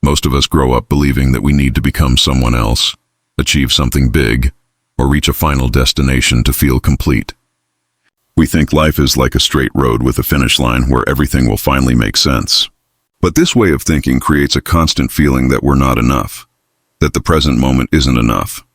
Most of us grow up believing that we need to become someone else, achieve something big, or reach a final destination to feel complete. We think life is like a straight road with a finish line where everything will finally make sense. But this way of thinking creates a constant feeling that we're not enough, that the present moment isn't enough.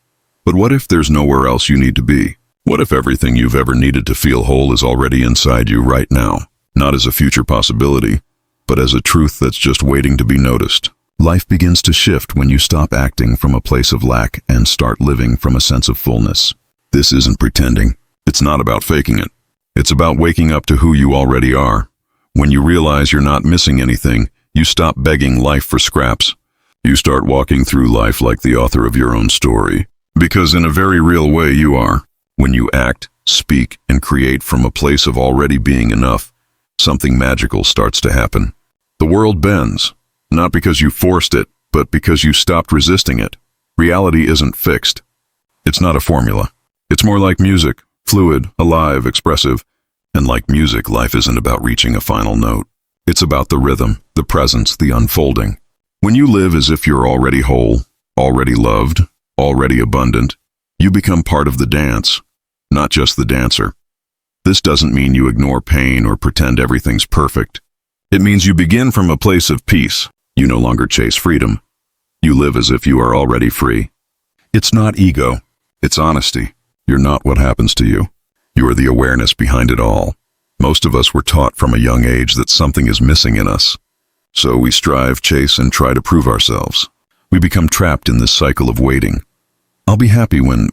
But what if there's nowhere else you need to be? What if everything you've ever needed to feel whole is already inside you right now, not as a future possibility, but as a truth that's just waiting to be noticed? Life begins to shift when you stop acting from a place of lack and start living from a sense of fullness. This isn't pretending. It's not about faking it. It's about waking up to who you already are. When you realize you're not missing anything, you stop begging life for scraps. You start walking through life like the author of your own story. Because in a very real way you are. When you act, speak, and create from a place of already being enough, something magical starts to happen. The world bends. Not because you forced it, but because you stopped resisting it. Reality isn't fixed. It's not a formula. It's more like music, fluid, alive, expressive. And like music, life isn't about reaching a final note. It's about the rhythm, the presence, the unfolding. When you live as if you're already whole, already loved, already abundant, you become part of the dance, not just the dancer. This doesn't mean you ignore pain or pretend everything's perfect. It means you begin from a place of peace. You no longer chase freedom. You live as if you are already free. It's not ego. It's honesty. You're not what happens to you. You are the awareness behind it all. Most of us were taught from a young age that something is missing in us. So we strive, chase, and try to prove ourselves. We become trapped in this cycle of waiting. I'll be happy when...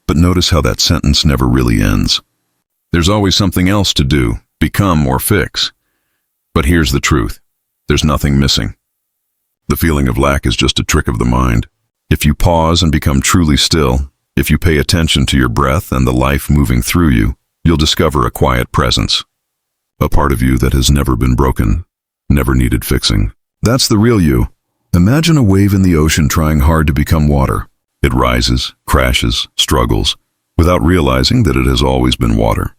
But notice how that sentence never really ends. There's always something else to do, become, or fix. But here's the truth. There's nothing missing. The feeling of lack is just a trick of the mind. If you pause and become truly still, if you pay attention to your breath and the life moving through you, you'll discover a quiet presence. A part of you that has never been broken, never needed fixing. That's the real you. Imagine a wave in the ocean trying hard to become water. It rises, crashes, struggles, without realizing that it has always been water.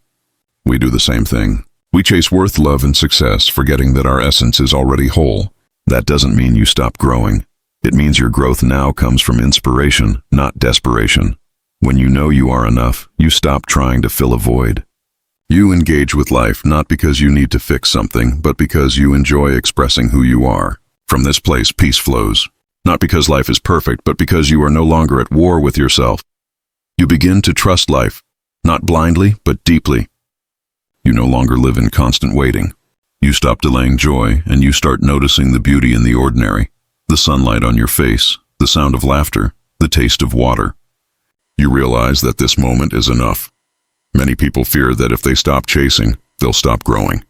We do the same thing. We chase worth, love, and success, forgetting that our essence is already whole. That doesn't mean you stop growing. It means your growth now comes from inspiration, not desperation. When you know you are enough, you stop trying to fill a void. You engage with life not because you need to fix something, but because you enjoy expressing who you are. From this place, peace flows. Not because life is perfect, but because you are no longer at war with yourself. You begin to trust life, not blindly, but deeply. You no longer live in constant waiting. You stop delaying joy, and you start noticing the beauty in the ordinary. The sunlight on your face, the sound of laughter, the taste of water. You realize that this moment is enough. Many people fear that if they stop chasing, they'll stop growing.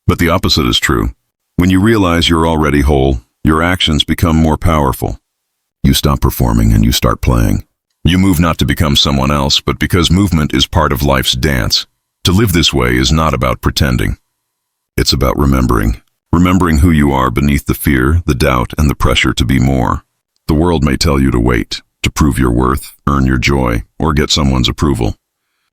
But the opposite is true. When you realize you're already whole, your actions become more powerful. You stop performing and you start playing. You move not to become someone else, but because movement is part of life's dance. To live this way is not about pretending. It's about remembering. Remembering who you are beneath the fear, the doubt, and the pressure to be more. The world may tell you to wait, to prove your worth, earn your joy, or get someone's approval.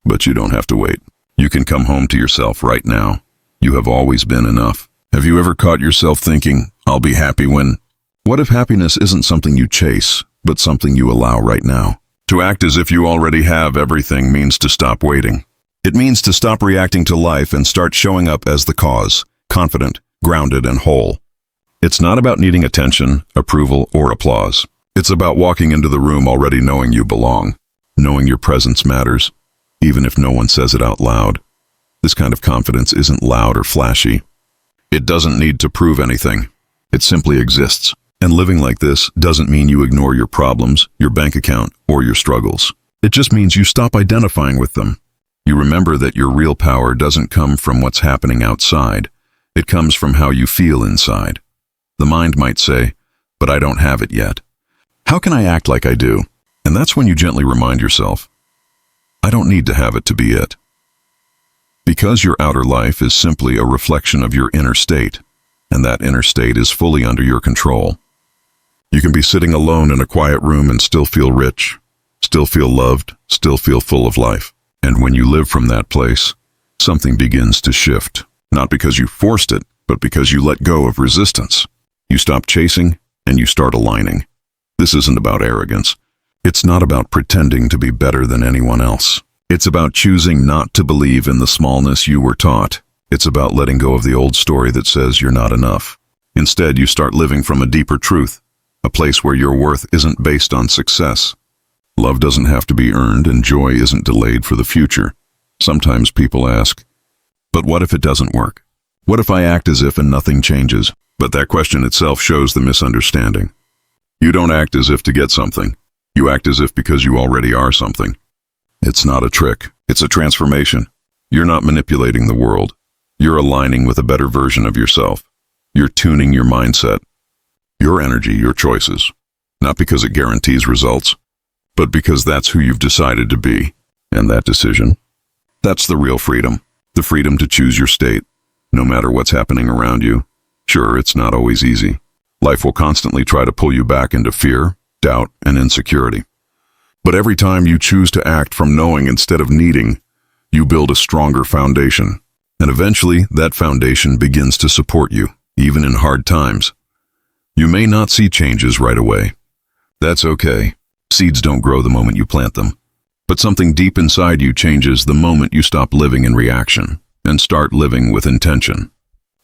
But you don't have to wait. You can come home to yourself right now. You have always been enough. Have you ever caught yourself thinking, I'll be happy when... What if happiness isn't something you chase, but something you allow right now? To act as if you already have everything means to stop waiting. It means to stop reacting to life and start showing up as the cause, confident, grounded, and whole. It's not about needing attention, approval, or applause. It's about walking into the room already knowing you belong, knowing your presence matters, even if no one says it out loud. This kind of confidence isn't loud or flashy. It doesn't need to prove anything. It simply exists. And living like this doesn't mean you ignore your problems, your bank account, or your struggles. It just means you stop identifying with them. You remember that your real power doesn't come from what's happening outside. It comes from how you feel inside. The mind might say, but I don't have it yet. How can I act like I do? And that's when you gently remind yourself, I don't need to have it to be it. Because your outer life is simply a reflection of your inner state, and that inner state is fully under your control. You can be sitting alone in a quiet room and still feel rich, still feel loved, still feel full of life. And when you live from that place, something begins to shift. Not because you forced it, but because you let go of resistance. You stop chasing, and you start aligning. This isn't about arrogance. It's not about pretending to be better than anyone else. It's about choosing not to believe in the smallness you were taught. It's about letting go of the old story that says you're not enough. Instead, you start living from a deeper truth, a place where your worth isn't based on success. Love doesn't have to be earned, and joy isn't delayed for the future. Sometimes people ask, but what if it doesn't work? What if I act as if and nothing changes? But that question itself shows the misunderstanding. You don't act as if to get something. You act as if because you already are something. It's not a trick. It's a transformation. You're not manipulating the world. You're aligning with a better version of yourself. You're tuning your mindset, your energy, your choices. Not because it guarantees results, but because that's who you've decided to be. And that decision, that's the real freedom. The freedom to choose your state, no matter what's happening around you. Sure, it's not always easy. Life will constantly try to pull you back into fear, doubt, and insecurity. But every time you choose to act from knowing instead of needing, you build a stronger foundation. And eventually, that foundation begins to support you, even in hard times. You may not see changes right away. That's okay. Seeds don't grow the moment you plant them. But something deep inside you changes the moment you stop living in reaction and start living with intention.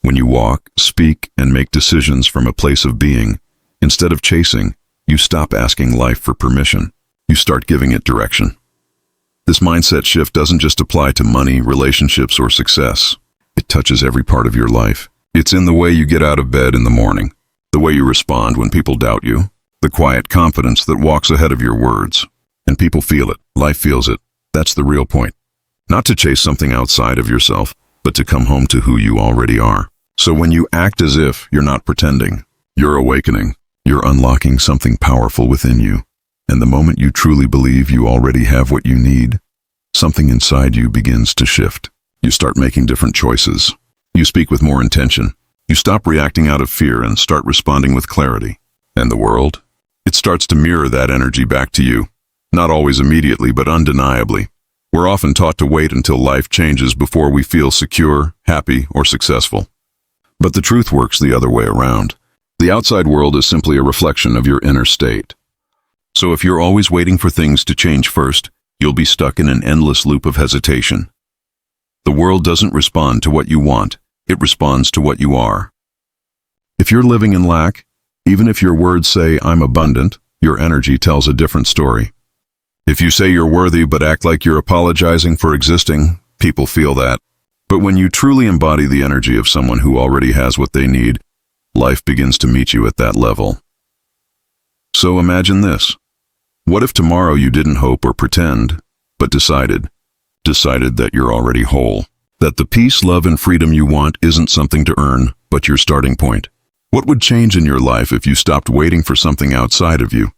When you walk, speak, and make decisions from a place of being, instead of chasing, you stop asking life for permission. You start giving it direction. This mindset shift doesn't just apply to money, relationships, or success. It touches every part of your life. It's in the way you get out of bed in the morning, the way you respond when people doubt you, the quiet confidence that walks ahead of your words. And people feel it. Life feels it. That's the real point. Not to chase something outside of yourself, but to come home to who you already are. So when you act as if you're not pretending, you're awakening. You're unlocking something powerful within you. And the moment you truly believe you already have what you need, something inside you begins to shift. You start making different choices. You speak with more intention. You stop reacting out of fear and start responding with clarity. And the world? It starts to mirror that energy back to you. Not always immediately, but undeniably. We're often taught to wait until life changes before we feel secure, happy, or successful. But the truth works the other way around. The outside world is simply a reflection of your inner state. So if you're always waiting for things to change first, you'll be stuck in an endless loop of hesitation. The world doesn't respond to what you want, it responds to what you are. If you're living in lack, even if your words say, "I'm abundant," your energy tells a different story. If you say you're worthy but act like you're apologizing for existing, people feel that. But when you truly embody the energy of someone who already has what they need, life begins to meet you at that level. So imagine this. What if tomorrow you didn't hope or pretend, but decided that you're already whole? That the peace, love, and freedom you want isn't something to earn, but your starting point? What would change in your life if you stopped waiting for something outside of you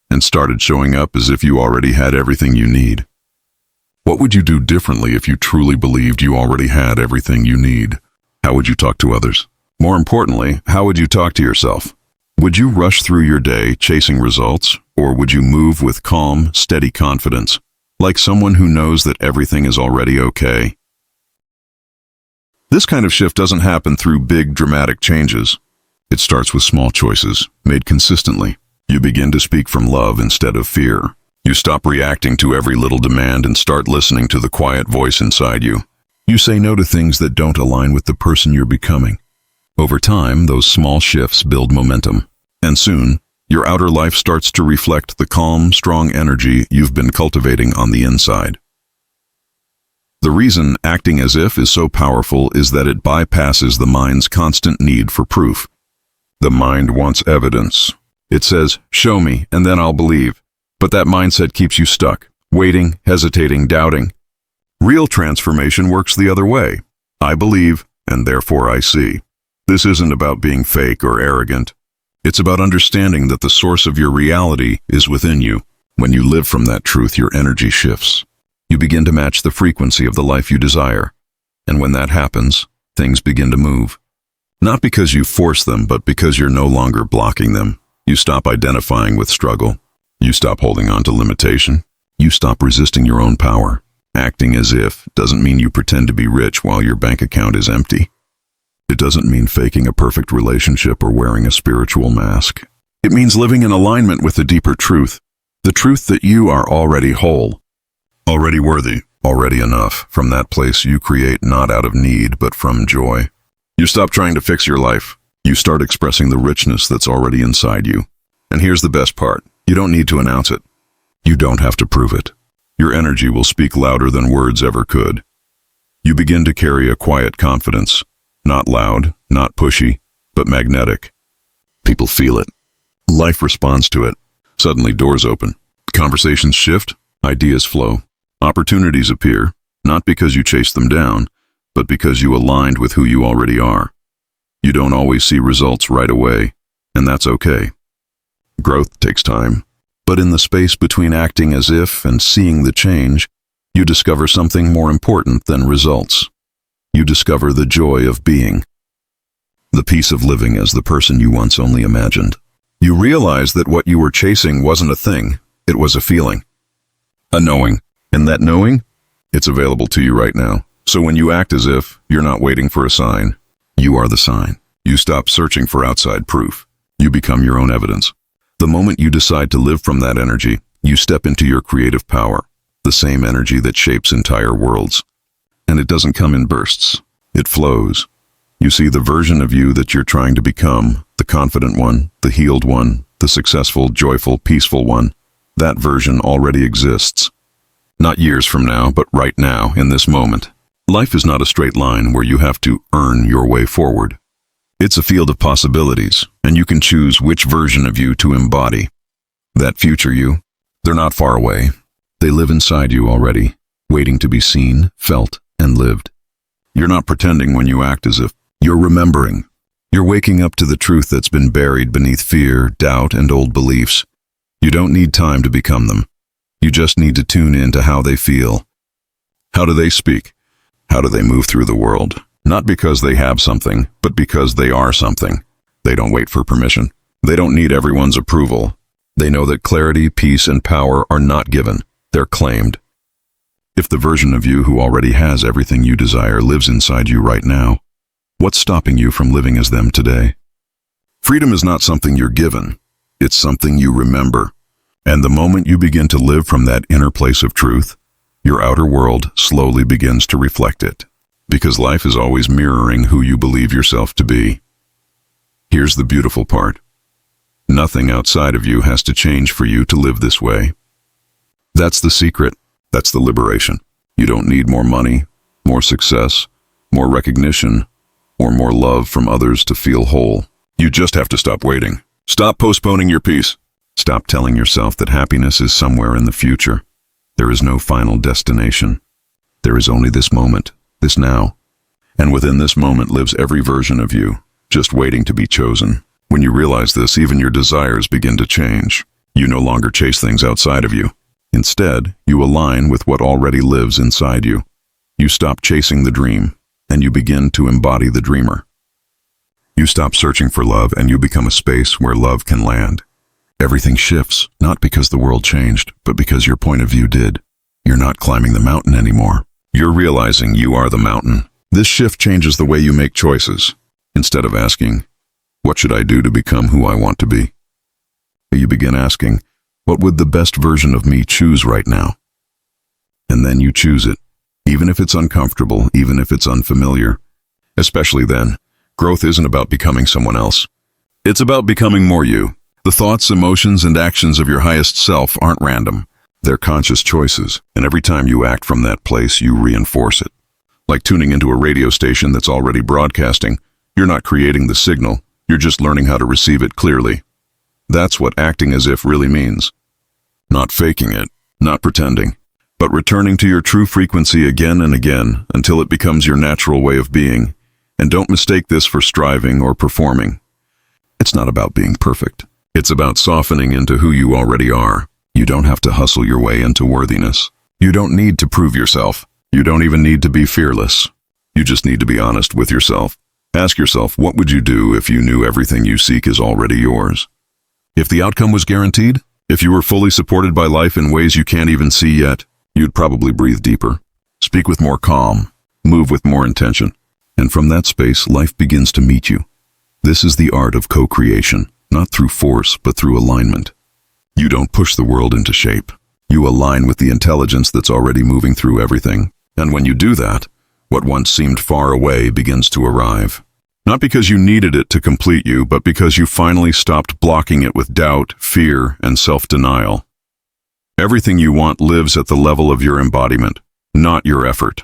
and started showing up as if you already had everything you need? What would you do differently if you truly believed you already had everything you need? How would you talk to others? More importantly, how would you talk to yourself? Would you rush through your day chasing results, or would you move with calm, steady confidence, like someone who knows that everything is already okay? This kind of shift doesn't happen through big, dramatic changes. It starts with small choices, made consistently. You begin to speak from love instead of fear. You stop reacting to every little demand and start listening to the quiet voice inside you. You say no to things that don't align with the person you're becoming. Over time, those small shifts build momentum. And soon, your outer life starts to reflect the calm, strong energy you've been cultivating on the inside. The reason acting as if is so powerful is that it bypasses the mind's constant need for proof. The mind wants evidence. It says, "Show me, and then I'll believe." But that mindset keeps you stuck, waiting, hesitating, doubting. Real transformation works the other way. I believe, and therefore I see. This isn't about being fake or arrogant. It's about understanding that the source of your reality is within you. When you live from that truth, your energy shifts. You begin to match the frequency of the life you desire. And when that happens, things begin to move. Not because you force them, but because you're no longer blocking them. You stop identifying with struggle. You stop holding on to limitation. You stop resisting your own power. Acting as if doesn't mean you pretend to be rich while your bank account is empty. It doesn't mean faking a perfect relationship or wearing a spiritual mask. It means living in alignment with the deeper truth, the truth that you are already whole, already worthy, already enough. From that place you create not out of need, but from joy. You stop trying to fix your life. You start expressing the richness that's already inside you. And here's the best part. You don't need to announce it. You don't have to prove it. Your energy will speak louder than words ever could. You begin to carry a quiet confidence, not loud, not pushy, but magnetic. People feel it. Life responds to it. Suddenly doors open. Conversations shift, ideas flow. Opportunities appear, not because you chase them down, but because you aligned with who you already are. You don't always see results right away, and that's okay. Growth takes time, but in the space between acting as if and seeing the change, you discover something more important than results. You discover the joy of being, the peace of living as the person you once only imagined. You realize that what you were chasing wasn't a thing, it was a feeling, a knowing. And that knowing, it's available to you right now. So when you act as if, you're not waiting for a sign. You are the sign. You stop searching for outside proof. You become your own evidence. The moment you decide to live from that energy, you step into your creative power, the same energy that shapes entire worlds. And it doesn't come in bursts. It flows. You see the version of you that you're trying to become, the confident one, the healed one, the successful, joyful, peaceful one. That version already exists. Not years from now, but right now, in this moment. Life is not a straight line where you have to earn your way forward. It's a field of possibilities, and you can choose which version of you to embody. That future you, they're not far away. They live inside you already, waiting to be seen, felt, and lived. You're not pretending when you act as if. You're remembering. You're waking up to the truth that's been buried beneath fear, doubt, and old beliefs. You don't need time to become them. You just need to tune in to how they feel. How do they speak? How do they move through the world? Not because they have something, but because they are something. They don't wait for permission. They don't need everyone's approval. They know that clarity, peace, and power are not given. They're claimed. If the version of you who already has everything you desire lives inside you right now, what's stopping you from living as them today? Freedom is not something you're given. It's something you remember. And the moment you begin to live from that inner place of truth, your outer world slowly begins to reflect it. Because life is always mirroring who you believe yourself to be. Here's the beautiful part. Nothing outside of you has to change for you to live this way. That's the secret. That's the liberation. You don't need more money, more success, more recognition, or more love from others to feel whole. You just have to stop waiting. Stop postponing your peace. Stop telling yourself that happiness is somewhere in the future. There is no final destination. There is only this moment, this now. And within this moment lives every version of you, just waiting to be chosen. When you realize this, even your desires begin to change. You no longer chase things outside of you. Instead, you align with what already lives inside you. You stop chasing the dream, and you begin to embody the dreamer. You stop searching for love, and you become a space where love can land. Everything shifts, not because the world changed, but because your point of view did. You're not climbing the mountain anymore. You're realizing you are the mountain. This shift changes the way you make choices. Instead of asking, what should I do to become who I want to be? You begin asking, what would the best version of me choose right now? And then you choose it, even if it's uncomfortable, even if it's unfamiliar. Especially then, growth isn't about becoming someone else. It's about becoming more you. The thoughts, emotions, and actions of your highest self aren't random. They're conscious choices, and every time you act from that place, you reinforce it. Like tuning into a radio station that's already broadcasting, you're not creating the signal, you're just learning how to receive it clearly. That's what acting as if really means. Not faking it, not pretending, but returning to your true frequency again and again until it becomes your natural way of being. And don't mistake this for striving or performing. It's not about being perfect. It's about softening into who you already are. You don't have to hustle your way into worthiness. You don't need to prove yourself. You don't even need to be fearless. You just need to be honest with yourself. Ask yourself, what would you do if you knew everything you seek is already yours? If the outcome was guaranteed, if you were fully supported by life in ways you can't even see yet, you'd probably breathe deeper, speak with more calm, move with more intention. And from that space, life begins to meet you. This is the art of co-creation, not through force, but through alignment. You don't push the world into shape. You align with the intelligence that's already moving through everything. And when you do that, what once seemed far away begins to arrive. Not because you needed it to complete you, but because you finally stopped blocking it with doubt, fear, and self-denial. Everything you want lives at the level of your embodiment, not your effort.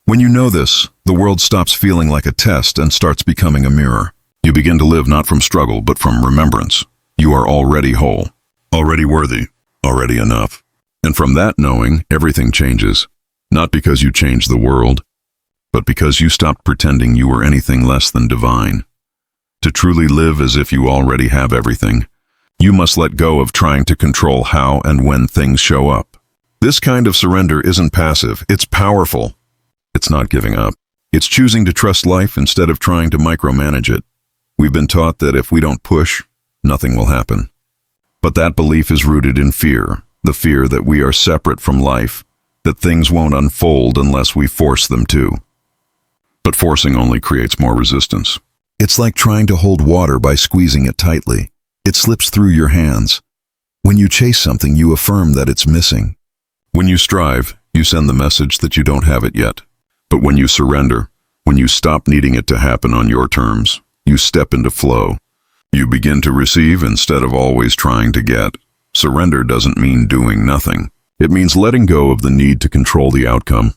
When you know this, the world stops feeling like a test and starts becoming a mirror. You begin to live not from struggle, but from remembrance. You are already whole, already worthy, already enough. And from that knowing, everything changes. Not because you changed the world, but because you stopped pretending you were anything less than divine. To truly live as if you already have everything, you must let go of trying to control how and when things show up. This kind of surrender isn't passive, it's powerful. It's not giving up. It's choosing to trust life instead of trying to micromanage it. We've been taught that if we don't push, nothing will happen. But that belief is rooted in fear, the fear that we are separate from life, that things won't unfold unless we force them to. But forcing only creates more resistance. It's like trying to hold water by squeezing it tightly. It slips through your hands. When you chase something, you affirm that it's missing. When you strive, you send the message that you don't have it yet. But when you surrender, when you stop needing it to happen on your terms, you step into flow. You begin to receive instead of always trying to get. Surrender doesn't mean doing nothing. It means letting go of the need to control the outcome,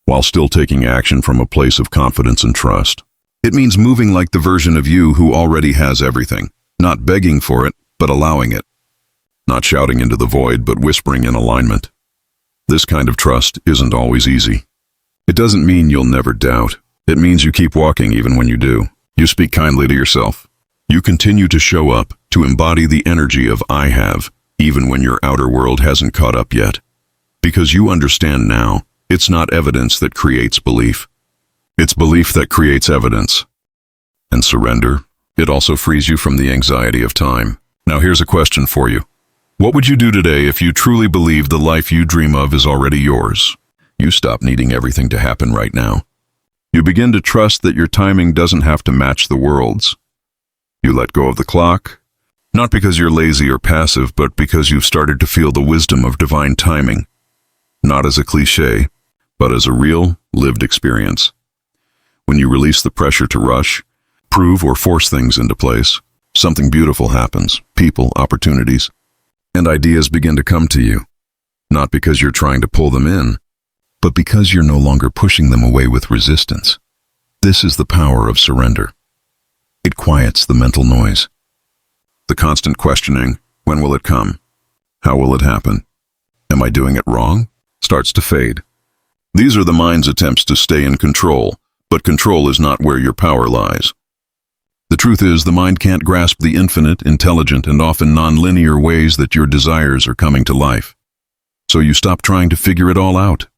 while still taking action from a place of confidence and trust. It means moving like the version of you who already has everything, not begging for it, but allowing it. Not shouting into the void, but whispering in alignment. This kind of trust isn't always easy. It doesn't mean you'll never doubt. It means you keep walking even when you do. You speak kindly to yourself. You continue to show up, to embody the energy of I have, even when your outer world hasn't caught up yet. Because you understand now, it's not evidence that creates belief. It's belief that creates evidence. And surrender, it also frees you from the anxiety of time. Now here's a question for you. What would you do today if you truly believed the life you dream of is already yours? You stop needing everything to happen right now. You begin to trust that your timing doesn't have to match the world's. You let go of the clock, not because you're lazy or passive, but because you've started to feel the wisdom of divine timing. Not as a cliche, but as a real, lived experience. When you release the pressure to rush, prove or force things into place, something beautiful happens, people, opportunities, and ideas begin to come to you. Not because you're trying to pull them in, but because you're no longer pushing them away with resistance. This is the power of surrender. It quiets the mental noise. The constant questioning, when will it come? How will it happen? Am I doing it wrong? Starts to fade. These are the mind's attempts to stay in control, but control is not where your power lies. The truth is, the mind can't grasp the infinite, intelligent, and often non-linear ways that your desires are coming to life. So you stop trying to figure it all out.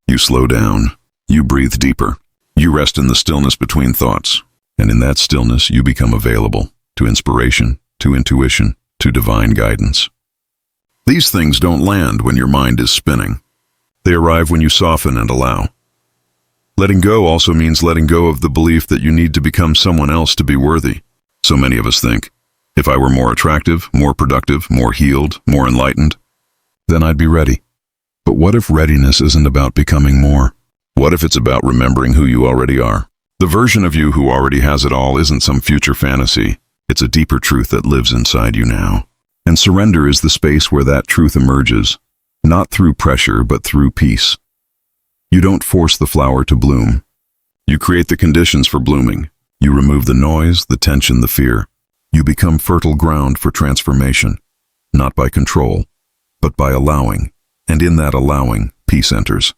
You slow down. You breathe deeper. You rest in the stillness between thoughts. And in that stillness, you become available to inspiration, to intuition, to divine guidance. These things don't land when your mind is spinning. They arrive when you soften and allow. Letting go also means letting go of the belief that you need to become someone else to be worthy. So many of us think, if I were more attractive, more productive, more healed, more enlightened, then I'd be ready. But what if readiness isn't about becoming more? What if it's about remembering who you already are? The version of you who already has it all isn't some future fantasy. It's a deeper truth that lives inside you now. And surrender is the space where that truth emerges, not through pressure, but through peace. You don't force the flower to bloom. You create the conditions for blooming. You remove the noise, the tension, the fear. You become fertile ground for transformation, not by control, but by allowing. And in that allowing, peace enters.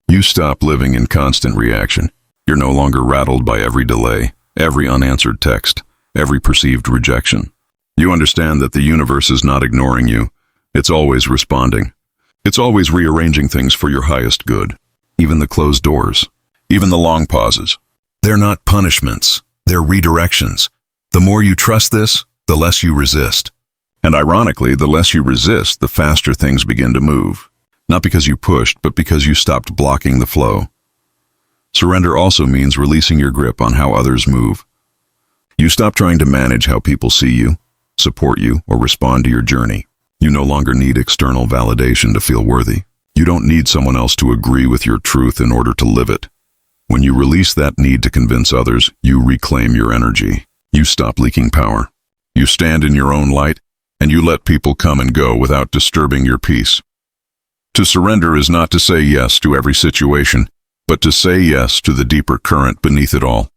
You stop living in constant reaction. You're no longer rattled by every delay, every unanswered text, every perceived rejection. You understand that the universe is not ignoring you. It's always responding. It's always rearranging things for your highest good. Even the closed doors, even the long pauses. They're not punishments, they're redirections. The more you trust this, the less you resist. And ironically, the less you resist, the faster things begin to move. Not because you pushed, but because you stopped blocking the flow. Surrender also means releasing your grip on how others move. You stop trying to manage how people see you, support you, or respond to your journey. You no longer need external validation to feel worthy. You don't need someone else to agree with your truth in order to live it. When you release that need to convince others, you reclaim your energy. You stop leaking power. You stand in your own light, and you let people come and go without disturbing your peace. To surrender is not to say yes to every situation, but to say yes to the deeper current beneath it all.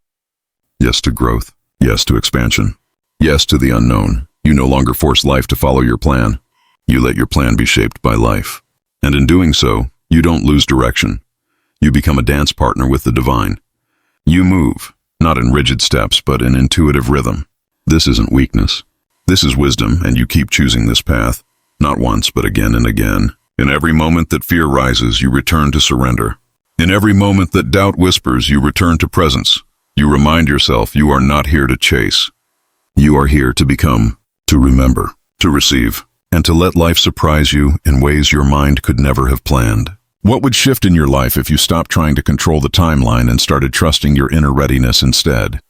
Yes to growth. Yes to expansion. Yes to the unknown. You no longer force life to follow your plan. You let your plan be shaped by life. And in doing so, you don't lose direction. You become a dance partner with the divine. You move, not in rigid steps, but in intuitive rhythm. This isn't weakness. This is wisdom, and you keep choosing this path, not once, but again and again. In every moment that fear rises, you return to surrender. In every moment that doubt whispers, you return to presence. You remind yourself you are not here to chase. You are here to become, to remember, to receive, and to let life surprise you in ways your mind could never have planned. What would shift in your life if you stopped trying to control the timeline and started trusting your inner readiness instead?